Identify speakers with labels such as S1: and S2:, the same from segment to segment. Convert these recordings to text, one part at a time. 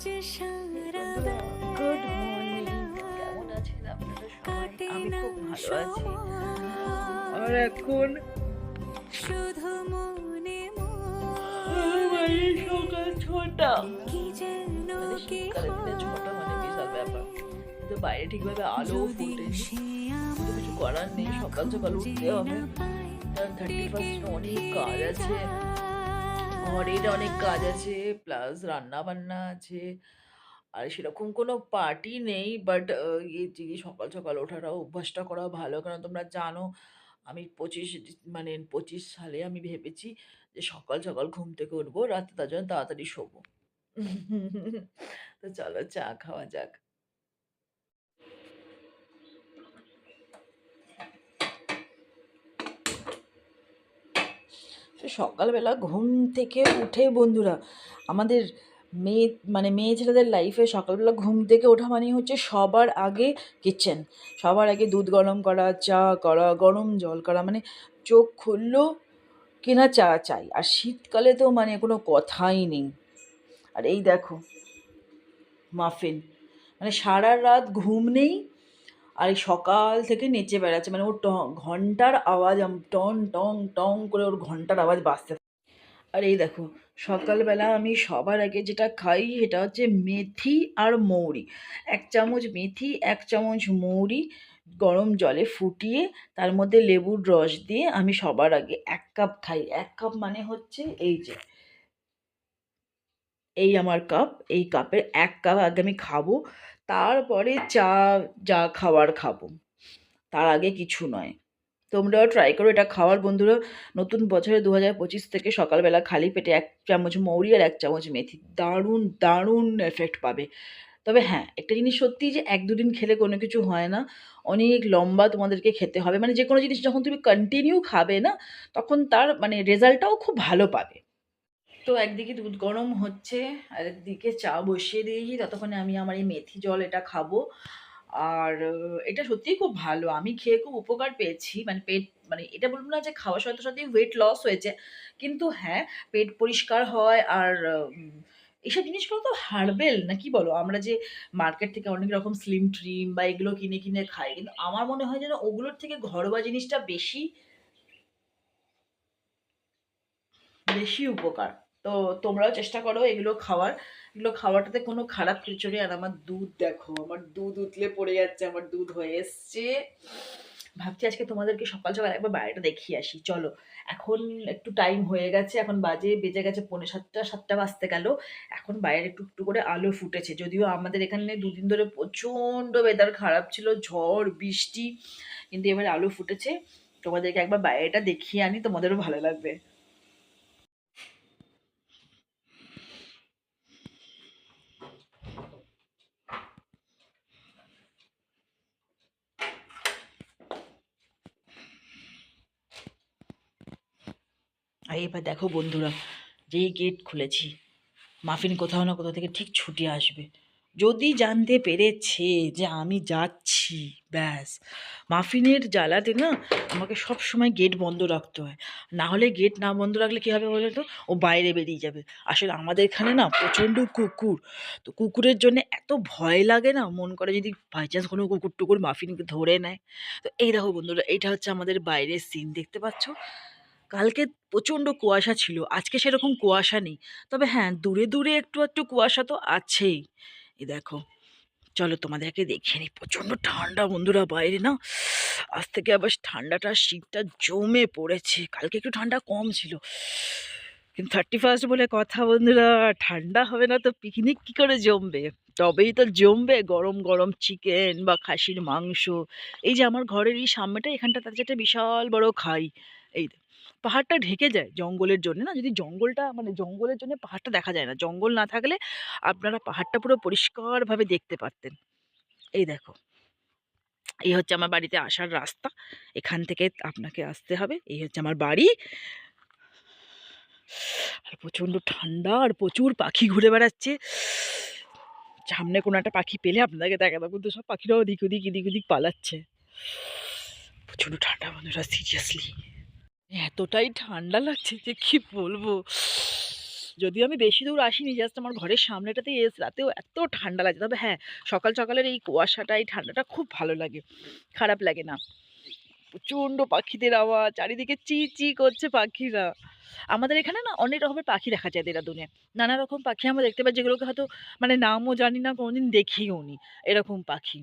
S1: বন্ধুরা, good morning. কেমন আছেন আপনারা সবাই? আমি খুব ভালো আছি। আর এখন সকাল 6টা, মানে শীতকালে দিনে 6টা মানে বিশাল ব্যাপার। কিন্তু বাইরে ঠিকভাবে আলো ফোটেনি, কিন্তু কিছু করার নেই, সকাল সকাল উঠতে হবে। কারণ 31st অনেক কাজ আছে, ঘরের অনেক কাজ আছে, প্লাস রান্না বান্না আছে। আর সেরকম কোনো পার্টি নেই, বাট এই যে সকাল সকাল ওঠাটা অভ্যাসটা করা ভালো। কারণ তোমরা জানো আমি 25 সালে আমি ভেবেছি যে সকাল সকাল ঘুম থেকে উঠবো, রাতে তার জন্য তাড়াতাড়ি শোবো। তো চলো চা খাওয়া যাক। তো সকালবেলা ঘুম থেকে উঠে বন্ধুরা, আমাদের মেয়ে মেয়ে ছেলেদের লাইফে সকালবেলা ঘুম থেকে ওঠা মানে হচ্ছে সবার আগে কিচেন, সবার আগে দুধ গরম করা, চা করা, গরম জল করা, মানে চোখ খুললো কিনা চা চাই। আর শীতকালে তো মানে কোনো কথাই নেই। আর এই দেখো মাফিন, মানে সারা রাত ঘুম নেই, আর এই সকাল থেকে নেচে বেড়াচ্ছে, মানে ওর ঘন্টার আওয়াজ টন টং টং করে ওর ঘন্টার আওয়াজ বাজতে। আর এই দেখো সকালবেলা আমি সবার আগে যেটা খাই সেটা হচ্ছে মেথি আর মৌরি। 1 চামচ মেথি, 1 চামচ মৌরি গরম জলে ফুটিয়ে তার মধ্যে লেবুর রস দিয়ে আমি সবার আগে 1 কাপ খাই। 1 কাপ মানে হচ্ছে এই যে এই আমার কাপ, এই কাপের 1 কাপ আগে আমি খাবো, তারপরে চা যা খাবার খাবো, তার আগে কিছু নয়। তোমরাও ট্রাই করো এটা খাওয়ার বন্ধুরা। নতুন বছরে 2025 থেকে সকালবেলা খালি পেটে 1 চামচ মৌরি আর 1 চামচ মেথি, দারুণ দারুণ এফেক্ট পাবে। তবে হ্যাঁ, একটা জিনিস সত্যি যে 1-2 দিন খেলে কোনো কিছু হয় না, অনেক লম্বা তোমাদেরকে খেতে হবে। মানে যে কোনো জিনিস যখন তুমি কন্টিনিউ খাবে না, তখন তার মানে রেজাল্টটাও খুব ভালো পাবে। তো একদিকে দুধ গরম হচ্ছে, আর একদিকে চা বসিয়ে দিয়েছি, ততক্ষণে আমি আমার এই মেথি জল এটা খাবো। আর এটা সত্যিই খুব ভালো, আমি খেয়ে খুব উপকার পেয়েছি। মানে পেট, মানে এটা বলবো না যে খাওয়ার সাথে সাথেই ওয়েট লস হয়েছে, কিন্তু হ্যাঁ পেট পরিষ্কার হয়। আর এইসব জিনিসগুলো তো হার্বেল না, কি বলো? আমরা যে মার্কেট থেকে অনেক রকম স্লিম ট্রিম বা এগুলো কিনে কিনে খাই, কিন্তু আমার মনে হয় যেন ওগুলোর থেকে ঘরোয়া জিনিসটা বেশি বেশি উপকার। তো তোমরাও চেষ্টা করো এগুলো খাওয়ার। এগুলো খাওয়াটাতে কোনো খারাপ কিছু নেই। আর আমার দুধ দেখো, আমার দুধ উতলে পড়ে যাচ্ছে, আমার দুধ হয়ে এসছে। ভাবছি আজকে তোমাদেরকে সকাল সকাল একবার বাইরেটা দেখিয়ে আসি, চলো। এখন একটু টাইম হয়ে গেছে, এখন বেজে গেছে 6:45, 7টা বাজতে গেল। এখন বাইরে একটু একটু করে আলো ফুটেছে, যদিও আমাদের এখানে 2 দিন ধরে প্রচণ্ড ওয়েদার খারাপ ছিল, ঝড় বৃষ্টি, কিন্তু এবার আলো ফুটেছে। তোমাদেরকে একবার বাইরেটা দেখিয়ে আনি, তোমাদেরও ভালো লাগবে। আর এবার দেখো বন্ধুরা, যেই গেট খুলেছি, মাফিন কোথাও না কোথাও থেকে ঠিক ছুটে আসবে। যদি জানতে পেরেছে যে আমি যাচ্ছি, ব্যাস, মাফিনের জ্বালাতে না আমাকে সব সময় গেট বন্ধ রাখতে হয়। না হলে গেট না বন্ধ রাখলে কী হবে বলো তো? ও বাইরে বেরিয়ে যাবে। আসলে আমাদের এখানে না প্রচণ্ড কুকুর, তো কুকুরের জন্য এত ভয় লাগে না, মন করে যদি বাই চান্স কোনো কুকুর টুকুর মাফিনকে ধরে নেয়। তো এই দেখো বন্ধুরা, এইটা হচ্ছে আমাদের বাইরের সিন, দেখতে পাচ্ছ? কালকে প্রচণ্ড কুয়াশা ছিল, আজকে সেরকম কুয়াশা নেই। তবে হ্যাঁ, দূরে দূরে একটু একটু কুয়াশা তো আছেই। এই দেখো, চলো তোমাদেরকে দেখিয়ে নিই। প্রচণ্ড ঠান্ডা বন্ধুরা বাইরে না, আজ থেকে আবার ঠান্ডাটা শীতটা জমে পড়েছে। কালকে একটু ঠান্ডা কম ছিল, কিন্তু 31st বলে কথা বন্ধুরা, ঠান্ডা হবে না তো পিকনিক কি করে জমবে? তবেই তো জমবে গরম গরম চিকেন বা খাসির মাংস। এই যে আমার ঘরের এই সামনেটা, এখানটা তার একটা বিশাল বড় খাই। এই পাহাড়টা ঢেকে যায় জঙ্গলের জন্য না, যদি জঙ্গলটা মানে জঙ্গলের জন্য পাহাড়টা দেখা যায় না, জঙ্গল না থাকলে আপনারা পাহাড়টা পুরো পরিষ্কারভাবে দেখতে পারতেন। এই দেখো, এই হচ্ছে আমার বাড়িতে আসার রাস্তা, এখান থেকে আপনাকে আসতে হবে। এই হচ্ছে আমার বাড়ি। আর প্রচণ্ড ঠান্ডা, আর প্রচুর পাখি ঘুরে বেড়াচ্ছে। সামনে কোনো একটা পাখি পেলে আপনাকে দেখাবো, কিন্তু সব পাখিরাও এদিক ওদিক এদিক ওদিক পালাচ্ছে। প্রচণ্ড ঠান্ডা বন্ধুরা, সিরিয়াসলি এতটাই ঠান্ডা লাগছে যে কি বলবো। যদিও আমি বেশি দূর আসিনি, জাস্ট আমার ঘরের সামনেটাতেই রাতেও এত ঠান্ডা লাগে। তবে হ্যাঁ, সকাল সকালের এই কুয়াশাটা, এই ঠান্ডাটা খুব ভালো লাগে, খারাপ লাগে না। প্রচণ্ড পাখিদের আওয়াজ, চারিদিকে চি চি করছে পাখিরা। আমাদের এখানে না অনেক রকমের পাখি দেখা যায় দেরাদুনে। নানা রকম পাখি আমরা দেখতে পাই, যেগুলোকে হয়তো মানে নামও জানি না, কোনোদিন দেখিও নি, এরকম পাখি।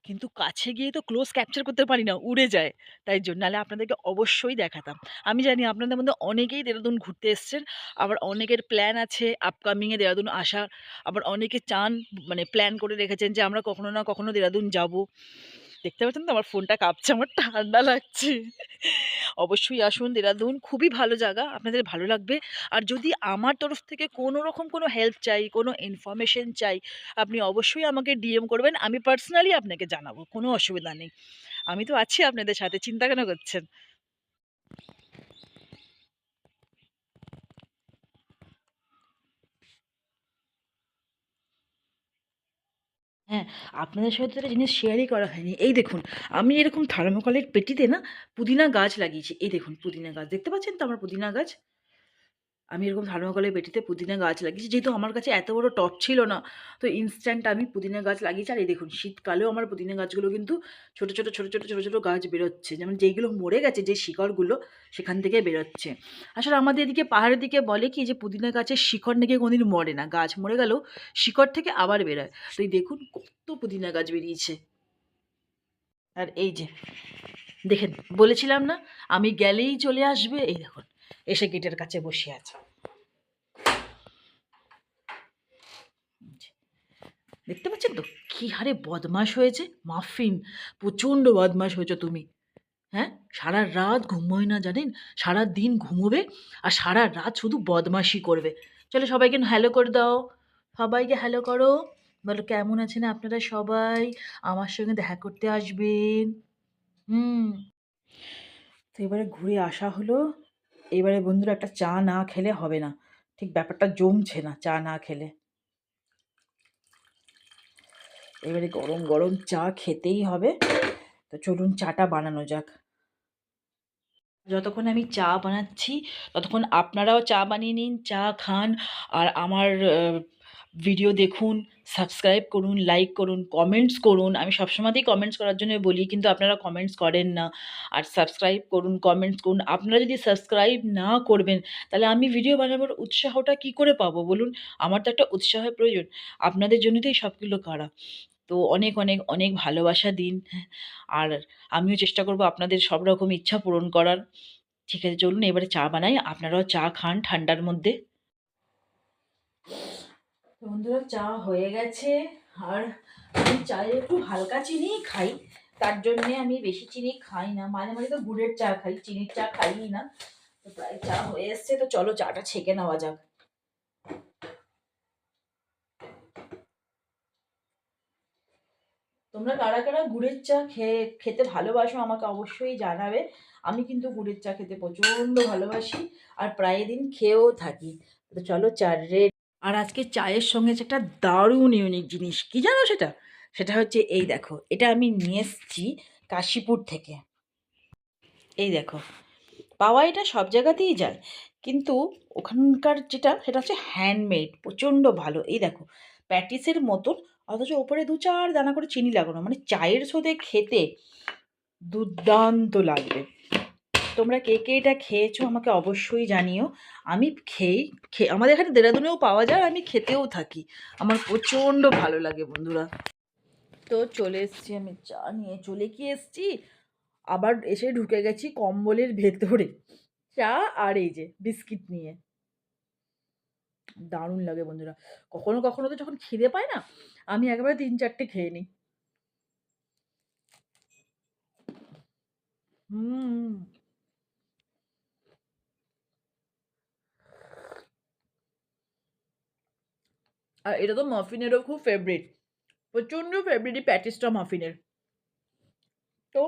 S1: কিন্তু কাছে গিয়ে তো ক্লোজ ক্যাপচার করতে পারি না, উড়ে যায়। তাই জন্য, নাহলে আপনাদেরকে অবশ্যই দেখাতাম। আমি জানি আপনাদের মধ্যে অনেকেই দেরাদুন ঘুরতে এসছেন, আবার অনেকের প্ল্যান আছে আপকামিং এ দেরাদুন আসার, আবার অনেকে চান, মানে প্ল্যান করে রেখেছেন যে আমরা কখনো না কখনো দেরাদুন যাব। দেখতে পাচ্ছেন তো আমার ফোনটা কাঁপছে, আমার ঠান্ডা লাগছে। অবশ্যই আসুন দেরাদুন, খুবই ভালো জায়গা, আপনাদের ভালো লাগবে। আর যদি আমার তরফ থেকে কোনো রকম কোনো হেল্প চাই, কোনো ইনফরমেশন চাই, আপনি অবশ্যই আমাকে ডিএম করবেন। আমি পার্সোনালি আপনাকে জানাবো, কোনো অসুবিধা নেই। আমি তো আছি আপনাদের সাথে, চিন্তা কেন করছেন? হ্যাঁ, আপনাদের সাথে তো একটা জিনিস শেয়ারই করা হয়নি। এই দেখুন, আমি এরকম থার্মোকলের পেটিতে না পুদিনা গাছ লাগিয়েছি। এই দেখুন পুদিনা গাছ, দেখতে পাচ্ছেন তো আমার পুদিনা গাছ? আমি এরকম থার্মোকলের পেটিতে পুদিনা গাছ লাগিয়েছি। যেহেতু আমার কাছে এত বড় টব ছিল না, তো ইনস্ট্যান্ট আমি পুদিনা গাছ লাগিয়েছি। আর এই দেখুন, শীতকালেও আমার পুদিনা গাছগুলো কিন্তু ছোট ছোট গাছ বেরোচ্ছে। যেমন যেইগুলো মরে গেছে, যে শিকড়গুলো, সেখান থেকে বেরোচ্ছে। আসলে আমাদের এদিকে পাহাড়ের দিকে বলে কি, যে পুদিনা গাছের শিকড় নাকি কোনোদিন মরে না। গাছ মরে গেলেও শিকড় থেকে আবার বেরোয়। তো এই দেখুন কত পুদিনা গাছ বেরিয়েছে। আর এই যে দেখেন, বলেছিলাম না আমি গেলেই চলে আসবে, এই দেখুন এসে গেটের কাছে বসে আছে। দেখতে পাচ্ছেন তো কি হারে বদমাশ হয়েছে মাফিন, প্রচণ্ড বদমাশ হয়েছো তুমি। হ্যাঁ, সারা রাত ঘুমোয় না জানেন, সারা দিন ঘুমোবে আর সারা রাত শুধু বদমাশি করবে। চলো সবাইকে হ্যালো করে দাও, সবাইকে হ্যালো করো, বলো কেমন আছেন আপনারা সবাই, আমার সঙ্গে দেখা করতে আসবেন। হুম। তো এবারে ঘুরে আসা হলো। এবারে বন্ধুরা একটা চা না খেলে হবে না, ঠিক ব্যাপারটা জমছে না চা না খেলে। এবারে গরম গরম চা খেতেই হবে। তো চলুন চাটা বানানো যাক। যতক্ষণ আমি চা বানাচ্ছি, ততক্ষণ আপনারাও চা বানিয়ে নিন, চা খান। আর আমার ভিডিও দেখুন, সাবস্ক্রাইব করুন, লাইক করুন, কমেন্টস করুন। আমি সবসময়তেই কমেন্টস করার জন্য বলি, কিন্তু আপনারা কমেন্টস করেন না। আর সাবস্ক্রাইব করুন, কমেন্টস করুন। আপনারা যদি সাবস্ক্রাইব না করবেন, তাহলে আমি ভিডিও বানাবার উৎসাহটা কী করে পাবো বলুন? আমার তো একটা উৎসাহের প্রয়োজন। আপনাদের জন্যই তো এই সবগুলো করা। তো অনেক অনেক অনেক ভালোবাসা দিন। আর আমিও চেষ্টা করব আপনাদের সব রকম ইচ্ছা পূরণ করার। ঠিক আছে, চলুন এবারে চা বানাই, আপনারাও চা খান ঠান্ডার মধ্যে। তো বন্ধুরা চা হয়ে গেছে। আর আমি চায়ে একটু হালকা চিনি খাই, তার জন্যে আমি বেশি চিনি খাই না। মাঝে মাঝে তো গুড়ের চা খাই, চিনির চা খাই না। তো প্রায় চা হয়ে এসছে, তো চলো চাটা ছেঁকে নেওয়া যাক। তোমরা কারা কারা গুড়ের চা খেতে ভালোবাসো আমাকে অবশ্যই জানাবে। আমি কিন্তু গুড়ের চা খেতে প্রচণ্ড ভালোবাসি, আর প্রায় দিন খেয়েও থাকি। তো চলো চা রেড। আর আজকে চায়ের সঙ্গে আছে একটা দারুণ ইউনিক জিনিস, কি জানো সেটা? সেটা হচ্ছে এই দেখো, এটা আমি নিয়ে এসেছি কাশীপুর থেকে। এই দেখো, পাওয়া এটা সব জায়গাতেই যায়, কিন্তু ওখানকার যেটা, সেটা হচ্ছে হ্যান্ডমেড, প্রচণ্ড ভালো। এই দেখো, প্যাটিসের মতন, অথচ ওপরে দু চার দানা করে চিনি লাগানো, মানে চায়ের সাথে খেতে দুর্দান্ত লাগবে। তোমরা কে কে এটা খেয়েছো আমাকে অবশ্যই জানিও। আমি আমাদের এখানে দেরাদুনেও পাওয়া যায়, আমি খেতেও থাকি। আমার প্রচণ্ড ভালো লাগে বন্ধুরা। তো চলে এসছি, আমি চা নিয়ে চলে কি এসছি, আবার এসে ঢুকে গেছি কম্বলের ভেতরে, চা আর এই যে বিস্কিট নিয়ে। দারুণ লাগে বন্ধুরা। কখনো কখনো তো যখন খিদে পায় না, আমি একেবারে 3-4টে খেয়ে নিই। হুম। আর এটা তো মাফিনেরও খুব ফেভারিট, প্রচণ্ড ফেভারিট এই প্যাটিসটা মাফিনের। তো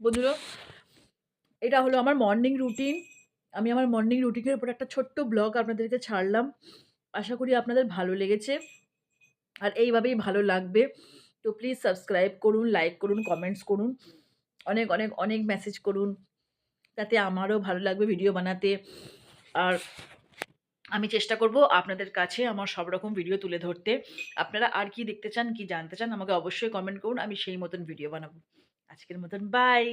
S1: বন্ধুরা, এটা হলো আমার মর্নিং রুটিন। আমি আমার মর্নিং রুটিনের উপর একটা ছোট্ট ব্লগ আপনাদেরকে ছাড়লাম। আশা করি আপনাদের ভালো লেগেছে, আর এইভাবেই ভালো লাগবে। তো প্লিজ সাবস্ক্রাইব করুন, লাইক করুন, কমেন্টস করুন, অনেক অনেক অনেক মেসেজ করুন, তাতে আমারও ভালো লাগবে ভিডিও বানাতে। আর আমি চেষ্টা করব আপনাদের কাছে আমার সব রকম ভিডিও তুলে ধরতে। আপনারা আর কি দেখতে চান, কি জানতে চান আমাকে অবশ্যই কমেন্ট করুন। আমি সেই মতন ভিডিও বানাবো। আজকের মতন বাই।